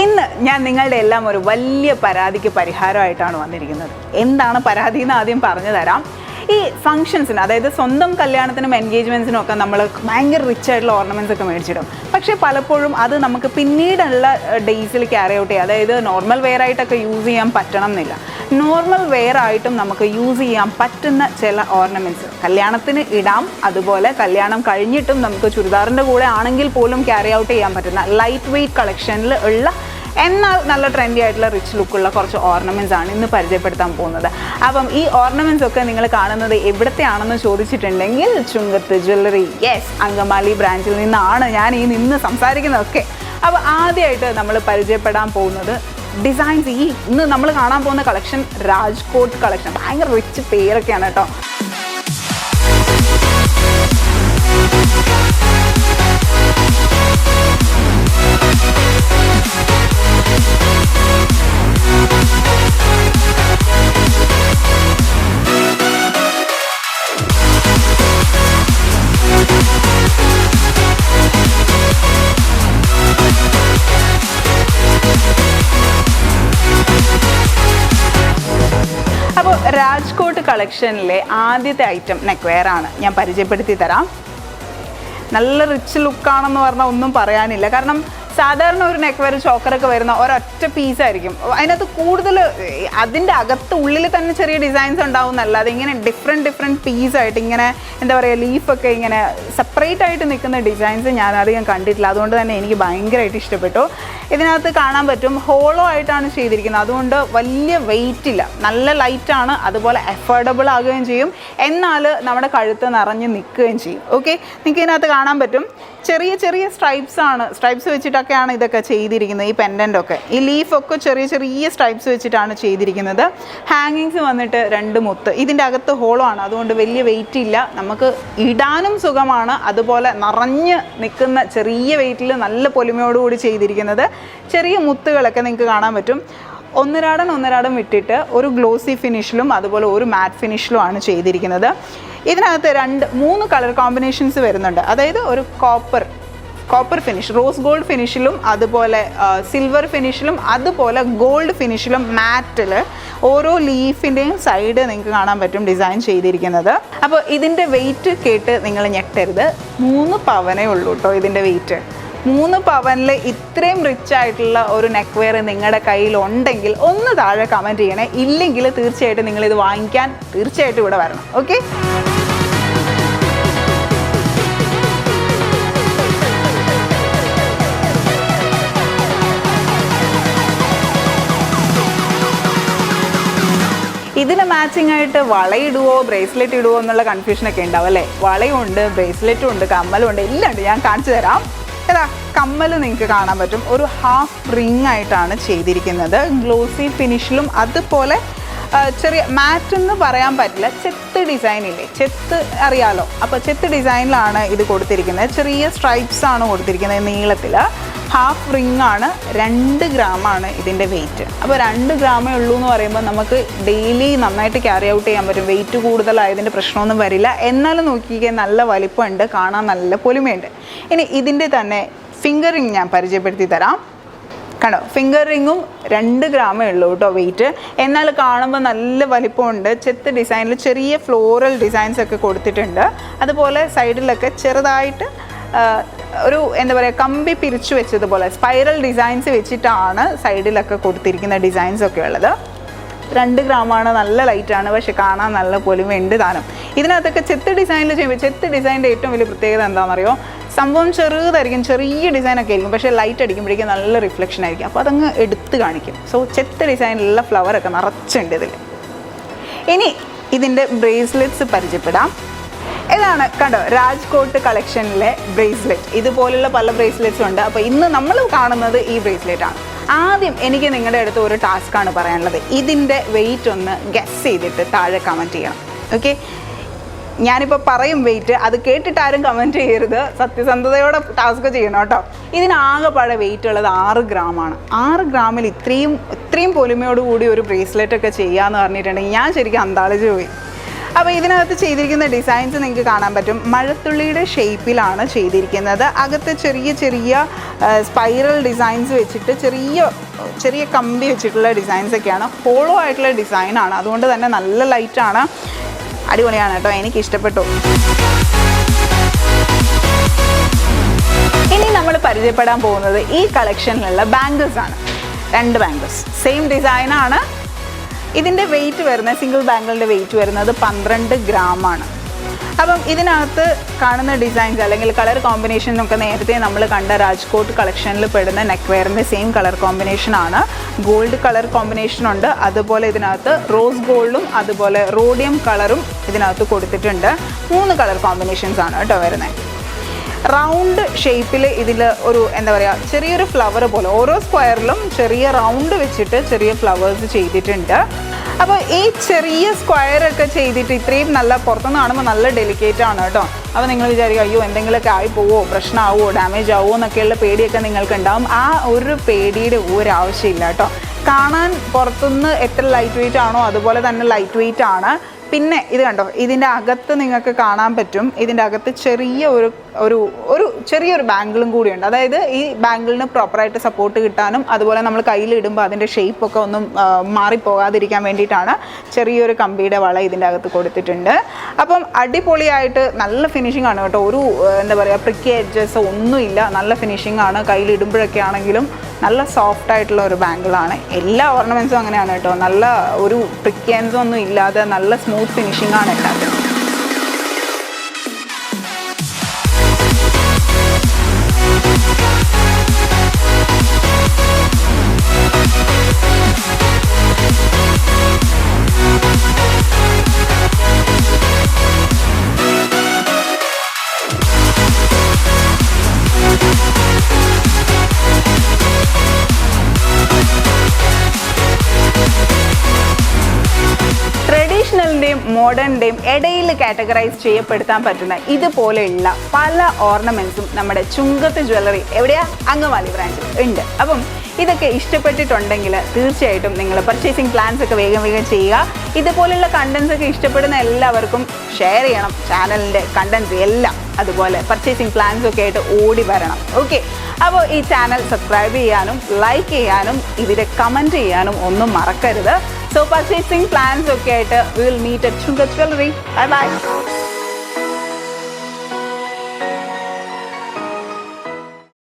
ഇന്ന് ഞാൻ നിങ്ങളുടെ എല്ലാം ഒരു വലിയ പരാതിക്ക് പരിഹാരമായിട്ടാണ് വന്നിരിക്കുന്നത്. എന്താണ് പരാതി എന്ന് ആദ്യം പറഞ്ഞു തരാം. ഈ ഫംഗ്ഷൻസിന്, അതായത് സ്വന്തം കല്യാണത്തിനും എൻഗേജ്മെൻറ്റ്സിനും ഒക്കെ നമ്മൾ ഭയങ്കര റിച്ച് ആയിട്ടുള്ള ഓർണമെൻറ്റ്സ് ഒക്കെ മേടിച്ചിടും. പക്ഷേ പലപ്പോഴും അത് നമുക്ക് പിന്നീടുള്ള ഡേയ്സിൽ ക്യാരി ഔട്ട് ചെയ്യാം. അതായത് നോർമൽ വെയർ ആയിട്ടൊക്കെ യൂസ് ചെയ്യാൻ പറ്റണം എന്നില്ല. നോർമൽ വെയർ ആയിട്ടും നമുക്ക് യൂസ് ചെയ്യാൻ പറ്റുന്ന ചില ഓർണമെൻറ്റ്സ് കല്യാണത്തിന് ഇടാം. അതുപോലെ കല്യാണം കഴിഞ്ഞിട്ടും നമുക്ക് ചുരിദാറിൻ്റെ കൂടെ ആണെങ്കിൽ പോലും ക്യാരി ഔട്ട് ചെയ്യാൻ പറ്റുന്ന ലൈറ്റ് വെയ്റ്റ് കളക്ഷനിൽ ഉള്ള എന്നാൽ നല്ല ട്രെൻഡി ആയിട്ടുള്ള റിച്ച് ലുക്കുള്ള കുറച്ച് ഓർണമെൻറ്റ്സ് ആണ് ഇന്ന് പരിചയപ്പെടുത്താൻ പോകുന്നത്. അപ്പം ഈ ഓർണമെൻറ്റ്സ് ഒക്കെ നിങ്ങൾ കാണുന്നത് എവിടത്തെയാണെന്ന് ചോദിച്ചിട്ടുണ്ടെങ്കിൽ ചുങ്കത്ത് ജ്വല്ലറി, യെസ്, അങ്കമാലി ബ്രാഞ്ചിൽ നിന്നാണ് ഞാൻ ഈ നിന്ന് സംസാരിക്കുന്നതൊക്കെ. അപ്പോൾ ആദ്യമായിട്ട് നമ്മൾ പരിചയപ്പെടാൻ പോകുന്നത് ഡിസൈൻസ്. ഇന്ന് നമ്മൾ കാണാൻ പോകുന്ന കളക്ഷൻ രാജ്കോട്ട് കളക്ഷൻ. ഭയങ്കര റിച്ച് പേരൊക്കെയാണ് കേട്ടോ. അപ്പോൾ രാജ്കോട്ട് കളക്ഷനിലെ ആദ്യത്തെ ഐറ്റം നെക്ക് വെയർ ആണ് ഞാൻ പരിചയപ്പെടുത്തി തരാം. നല്ല റിച്ച് ലുക്കാണെന്ന് പറഞ്ഞാൽ ഒന്നും പറയാനില്ല. കാരണം സാധാരണ ഒരു നെക്ക് വെയർ ചോക്കറൊക്കെ വരുന്ന ഒരൊറ്റ പീസായിരിക്കും. അതിനകത്ത് കൂടുതൽ അതിൻ്റെ അകത്ത് ഉള്ളിൽ തന്നെ ചെറിയ ഡിസൈൻസ് ഉണ്ടാവുന്നല്ലാതെ ഇങ്ങനെ ഡിഫറെൻറ്റ് പീസായിട്ട് ഇങ്ങനെ എന്താ പറയുക, ലീഫൊക്കെ ഇങ്ങനെ സെപ്പറേറ്റ് ആയിട്ട് നിൽക്കുന്ന ഡിസൈൻസ് ഞാൻ അധികം കണ്ടിട്ടില്ല. അതുകൊണ്ട് തന്നെ എനിക്ക് ഭയങ്കരമായിട്ട് ഇഷ്ടപ്പെട്ടു. ഇതിനകത്ത് കാണാൻ പറ്റും ഹോളോ ആയിട്ടാണ് ചെയ്തിരിക്കുന്നത്. അതുകൊണ്ട് വലിയ വെയിറ്റ് ഇല്ല, നല്ല ലൈറ്റാണ്, അതുപോലെ അഫോർഡബിൾ ആകുകയും ചെയ്യും. എന്നാൽ നമ്മുടെ കഴുത്ത് നിറഞ്ഞ് നിൽക്കുകയും ചെയ്യും. ഓക്കെ, നിങ്ങൾക്ക് ഇതിനകത്ത് കാണാൻ പറ്റും ചെറിയ സ്ട്രൈപ്സ് വെച്ചിട്ടൊക്കെയാണ് ഇതൊക്കെ ചെയ്തിരിക്കുന്നത്. ഈ പെൻഡൻ്റൊക്കെ ഈ ലീഫൊക്കെ ചെറിയ സ്ട്രൈപ്സ് വെച്ചിട്ടാണ് ചെയ്തിരിക്കുന്നത്. ഹാങ്ങിങ്സ് വന്നിട്ട് 2 മുത്ത്. ഇതിൻ്റെ അകത്ത് ഹോളോ ആണ്, അതുകൊണ്ട് വലിയ വെയിറ്റ് ഇല്ല, നമുക്ക് ഇടാനും സുഖമാണ്. അതുപോലെ നിറഞ്ഞ് നിൽക്കുന്ന ചെറിയ വെയിറ്റിൽ നല്ല പൊലിമയോടുകൂടി ചെയ്തിരിക്കുന്നത്. ചെറിയ മുത്തുകളൊക്കെ നിങ്ങൾക്ക് കാണാൻ പറ്റും. ഒന്നരാടം വിട്ടിട്ട് ഒരു ഗ്ലോസി ഫിനിഷിലും അതുപോലെ ഒരു മാറ്റ് ഫിനിഷിലും ആണ് ചെയ്തിരിക്കുന്നത്. ഇതിനകത്ത് 3 കളർ കോമ്പിനേഷൻസ് വരുന്നുണ്ട്. അതായത് ഒരു കോപ്പർ ഫിനിഷ്, റോസ് ഗോൾഡ് ഫിനിഷിലും അതുപോലെ സിൽവർ ഫിനിഷിലും അതുപോലെ ഗോൾഡ് ഫിനിഷിലും മാറ്റിൽ ഓരോ ലീഫിൻ്റെയും സൈഡ് നിങ്ങൾക്ക് കാണാൻ പറ്റും ഡിസൈൻ ചെയ്തിരിക്കുന്നത്. അപ്പോൾ ഇതിൻ്റെ വെയിറ്റ് കേട്ട് നിങ്ങൾ ഞെട്ടരുത്, 3 പവനേ ഉള്ളൂ കേട്ടോ ഇതിൻ്റെ വെയിറ്റ്. 3 പവനിൽ ഇത്രയും റിച്ച് ആയിട്ടുള്ള ഒരു നെക്ക് വെയർ നിങ്ങളുടെ കയ്യിലുണ്ടെങ്കിൽ ഒന്ന് താഴെ കമൻറ്റ് ചെയ്യണേ. ഇല്ലെങ്കിൽ തീർച്ചയായിട്ടും നിങ്ങളിത് വാങ്ങിക്കാൻ തീർച്ചയായിട്ടും ഇവിടെ വരണം. ഓക്കെ, ഇതിന് മാച്ചിങ് ആയിട്ട് വളയിടുവോ ബ്രേസ്ലെറ്റ് ഇടുവോ എന്നുള്ള കൺഫ്യൂഷനൊക്കെ ഉണ്ടാവും അല്ലേ. വളയുണ്ട്, ബ്രേസ്ലെറ്റും ഉണ്ട്, കമ്മലും ഉണ്ട്, എല്ലാം ഉണ്ട്. ഞാൻ കാണിച്ചു തരാം. ഏതാ കമ്മൽ നിങ്ങൾക്ക് കാണാൻ പറ്റും. ഒരു ഹാഫ് റിങ് ആയിട്ടാണ് ചെയ്തിരിക്കുന്നത്. ഗ്ലോസി ഫിനിഷിലും അതുപോലെ ചെറിയ മാറ്റ് എന്ന് പറയാൻ പറ്റില്ല, ചെത്ത് ഡിസൈനില്ലേ, ചെത്ത് അറിയാലോ. അപ്പോൾ ചെത്ത് ഡിസൈനിലാണ് ഇത് കൊടുത്തിരിക്കുന്നത്. ചെറിയ സ്ട്രൈപ്സ് ആണ് കൊടുത്തിരിക്കുന്നത് നീളത്തിൽ. ഹാഫ് റിങ് ആണ്. 2 ഗ്രാമാണ് ഇതിൻ്റെ വെയിറ്റ്. അപ്പോൾ 2 ഗ്രാമേ ഉള്ളൂ എന്ന് പറയുമ്പോൾ നമുക്ക് ഡെയിലി നന്നായിട്ട് ക്യാരി ഔട്ട് ചെയ്യാൻ പറ്റും. വെയിറ്റ് കൂടുതലായതിൻ്റെ പ്രശ്നമൊന്നും വരില്ല. എന്നാലും നോക്കിക്കേ നല്ല വലിപ്പമുണ്ട്, കാണാൻ നല്ല പൊലിമയുണ്ട്. ഇനി ഇതിൻ്റെ തന്നെ ഫിംഗർ റിങ് ഞാൻ പരിചയപ്പെടുത്തി തരാം. കണ്ടോ, ഫിംഗർ റിങ്ങും 2 ഗ്രാമേ ഉള്ളൂ കേട്ടോ വെയിറ്റ്. എന്നാൽ കാണുമ്പോൾ നല്ല വലിപ്പമുണ്ട്. ചെത്ത് ഡിസൈനിൽ ചെറിയ ഫ്ലോറൽ ഡിസൈൻസ് ഒക്കെ കൊടുത്തിട്ടുണ്ട്. അതുപോലെ സൈഡിലൊക്കെ ചെറുതായിട്ട് ഒരു എന്താ പറയുക, കമ്പി പിരിച്ചു വെച്ചതുപോലെ സ്പൈറൽ ഡിസൈൻസ് വെച്ചിട്ടാണ് സൈഡിലൊക്കെ കൊടുത്തിരിക്കുന്ന ഡിസൈൻസ് ഒക്കെ ഉള്ളത്. 2 ഗ്രാമാണ്, നല്ല ലൈറ്റാണ്, പക്ഷെ കാണാൻ നല്ല പൊലിമയുണ്ട് താനും. ഇതിനകത്തൊക്കെ ചെത്ത് ഡിസൈനിൽ ചെയ്യുമ്പോൾ ചെത്ത് ഡിസൈനിൻ്റെ ഏറ്റവും വലിയ പ്രത്യേകത എന്താണെന്നറിയോ, സംഭവം ചെറുതായിരിക്കും, ചെറിയ ഡിസൈനൊക്കെ ആയിരിക്കും, പക്ഷേ ലൈറ്റ് അടിക്കുമ്പോഴേക്കും നല്ല റിഫ്ലക്ഷൻ ആയിരിക്കും. അപ്പോൾ അതങ്ങ് എടുത്ത് കാണിക്കും. സോ ചെത്ത് ഡിസൈനിലുള്ള ഫ്ലവറൊക്കെ നിറച്ചുണ്ട് ഇതിൽ. ഇനി ഇതിൻ്റെ ബ്രേസ്ലെറ്റ്സ് പരിചയപ്പെടാം. ഇതാണ് കണ്ടോ രാജ്കോട്ട് കളക്ഷനിലെ ബ്രേസ്ലെറ്റ്. ഇതുപോലുള്ള പല ബ്രേസ്ലെറ്റ്സും ഉണ്ട്. അപ്പോൾ ഇന്ന് നമ്മൾ കാണുന്നത് ഈ ബ്രേസ്ലെറ്റാണ്. ആദ്യം എനിക്ക് നിങ്ങളുടെ അടുത്ത് ഒരു ടാസ്ക്കാണ് പറയാനുള്ളത്. ഇതിൻ്റെ വെയിറ്റ് ഒന്ന് ഗസ് ചെയ്തിട്ട് താഴെ കമൻറ്റ് ചെയ്യണം. ഓക്കെ, ഞാനിപ്പോൾ പറയും വെയിറ്റ്, അത് കേട്ടിട്ട് ആരും കമൻറ്റ് ചെയ്യരുത്, സത്യസന്ധതയോടെ ടാസ്ക് ചെയ്യണം കേട്ടോ. ഇതിനാകെപ്പാടെ വെയിറ്റ് ഉള്ളത് 6 ഗ്രാമാണ്. 6 ഗ്രാമിൽ ഇത്രയും പൊലിമയോടുകൂടി ഒരു ബ്രേസ്ലെറ്റ് ഒക്കെ ചെയ്യാമെന്ന് പറഞ്ഞിട്ടുണ്ടെങ്കിൽ ഞാൻ ശരിക്കും അന്താളിച്ച് പോയി. അപ്പോൾ ഇതിനകത്ത് ചെയ്തിരിക്കുന്ന ഡിസൈൻസ് നിങ്ങൾക്ക് കാണാൻ പറ്റും. മഴത്തുള്ളിയുടെ ഷേപ്പിലാണ് ചെയ്തിരിക്കുന്നത്. അകത്ത് ചെറിയ ചെറിയ സ്പൈറൽ ഡിസൈൻസ് വെച്ചിട്ട് ചെറിയ കമ്പി വെച്ചിട്ടുള്ള ഡിസൈൻസൊക്കെയാണ്. ഹോളോ ആയിട്ടുള്ള ഡിസൈനാണ്, അതുകൊണ്ട് തന്നെ നല്ല ലൈറ്റാണ്. അടിപൊളിയാണ് കേട്ടോ, എനിക്ക് ഇഷ്ടപ്പെട്ടു. ഇനി നമ്മൾ പരിചയപ്പെടാൻ പോകുന്നത് ഈ കളക്ഷനിലുള്ള ബാംഗിൾസ് ആണ്. 2 ബാംഗിൾസ് സെയിം ഡിസൈനാണ്. ഇതിൻ്റെ വെയിറ്റ് വരുന്നത്, സിംഗിൾ ബാംഗിളിൻ്റെ വെയിറ്റ് വരുന്നത് 12 ഗ്രാമാണ്. അപ്പം ഇതിനകത്ത് കാണുന്ന ഡിസൈൻസ് അല്ലെങ്കിൽ കളർ കോമ്പിനേഷനൊക്കെ നേരത്തെ നമ്മൾ കണ്ട രാജ്കോട്ട് കളക്ഷനിൽ പെടുന്ന നെക്ക് വെയറിൻ്റെ സെയിം കളർ കോമ്പിനേഷനാണ്. ഗോൾഡ് കളർ കോമ്പിനേഷനുണ്ട്, അതുപോലെ ഇതിനകത്ത് റോസ് ഗോൾഡും അതുപോലെ റോഡിയം കളറും ഇതിനകത്ത് കൊടുത്തിട്ടുണ്ട്. 3 കളർ കോമ്പിനേഷൻസ് ആണ് കേട്ടോ വരുന്നത്. റൗണ്ട് ഷേപ്പിൽ ഇതിൽ ഒരു എന്താ പറയുക, ചെറിയൊരു ഫ്ലവർ പോലെ ഓരോ സ്ക്വയറിലും ചെറിയ റൗണ്ട് വെച്ചിട്ട് ചെറിയ ഫ്ലവേഴ്സ് ചെയ്തിട്ടുണ്ട്. അപ്പോൾ ഈ ചെറിയ സ്ക്വയറൊക്കെ ചെയ്തിട്ട് ഇത്രയും നല്ല പുറത്തുനിന്ന് കാണുമ്പോൾ നല്ല ഡെലിക്കേറ്റ് ആണ് കേട്ടോ. അപ്പോൾ നിങ്ങൾ വിചാരിക്കും അയ്യോ എന്തെങ്കിലുമൊക്കെ ആയി പോവോ, പ്രശ്നമാവോ, ഡാമേജ് ആവുമോ എന്നൊക്കെയുള്ള പേടിയൊക്കെ നിങ്ങൾക്ക് ഉണ്ടാവും. ആ ഒരു പേടിയുടെ ഒരാവശ്യമില്ല കേട്ടോ. കാണാൻ പുറത്തുനിന്ന് എത്ര ലൈറ്റ് വെയിറ്റ് ആണോ അതുപോലെ തന്നെ ലൈറ്റ് വെയിറ്റ് ആണ്. പിന്നെ ഇത് കണ്ടോ, ഇതിൻ്റെ അകത്ത് നിങ്ങൾക്ക് കാണാൻ പറ്റും, ഇതിൻ്റെ അകത്ത് ചെറിയൊരു ബാംഗിളും കൂടിയുണ്ട്. അതായത് ഈ ബാംഗിളിന് പ്രോപ്പറായിട്ട് സപ്പോർട്ട് കിട്ടാനും അതുപോലെ നമ്മൾ കയ്യിലിടുമ്പോൾ അതിൻ്റെ ഷേപ്പൊക്കെ ഒന്നും മാറിപ്പോകാതിരിക്കാൻ വേണ്ടിയിട്ടാണ് ചെറിയൊരു കമ്പിയുടെ വള ഇതിൻ്റെ അകത്ത് കൊടുത്തിട്ടുണ്ട്. അപ്പം അടിപൊളിയായിട്ട് നല്ല ഫിനിഷിംഗ് ആണ് കേട്ടോ. ഒരു എന്താ പറയുക, പ്രിക്കി എഡ്ജസ് ഒന്നുമില്ല, നല്ല ഫിനിഷിംഗ് ആണ്. കയ്യിലിടുമ്പോഴൊക്കെ ആണെങ്കിലും നല്ല സോഫ്റ്റ് ആയിട്ടുള്ള ഒരു ബാംഗിളാണ്. എല്ലാ ഓർണമെൻറ്റ്സും അങ്ങനെയാണ് കേട്ടോ, നല്ല ഒരു പ്രിക്കൻസും ഒന്നും ഇല്ലാതെ നല്ല സ്മൂത്ത് ഫിനിഷിംഗ് ആണ് എല്ലാത്തിനും. ട്രഡീഷണലിൻ്റെയും മോഡേണിൻ്റെയും ഇടയിൽ കാറ്റഗറൈസ് ചെയ്യപ്പെടുത്താൻ പറ്റുന്ന ഇതുപോലെയുള്ള പല ഓർണമെൻറ്റ്സും നമ്മുടെ ചുങ്കത്ത് ജ്വല്ലറി എവിടെയാ, അങ്കമാലി ബ്രാഞ്ചിൽ ഉണ്ട്. അപ്പം ഇതൊക്കെ ഇഷ്ടപ്പെട്ടിട്ടുണ്ടെങ്കിൽ തീർച്ചയായിട്ടും നിങ്ങൾ പർച്ചേസിങ് പ്ലാൻസ് ഒക്കെ വേഗം ചെയ്യുക. ഇതുപോലെയുള്ള കണ്ടൻസ് ഒക്കെ ഇഷ്ടപ്പെടുന്ന എല്ലാവർക്കും ഷെയർ ചെയ്യണം ചാനലിൻ്റെ കണ്ടൻസ് എല്ലാം. അതുപോലെ പർച്ചേസിങ് പ്ലാൻസ് ഒക്കെ ആയിട്ട് ഓടി വരണം. ഓക്കെ, അപ്പോൾ ഈ ചാനൽ സബ്സ്ക്രൈബ് ചെയ്യാനും ലൈക്ക് ചെയ്യാനും ഇതിൽ കമൻറ്റ് ചെയ്യാനും ഒന്നും മറക്കരുത്. So purchasing plans okay at we will meet at Chungath Jewelry. Bye bye.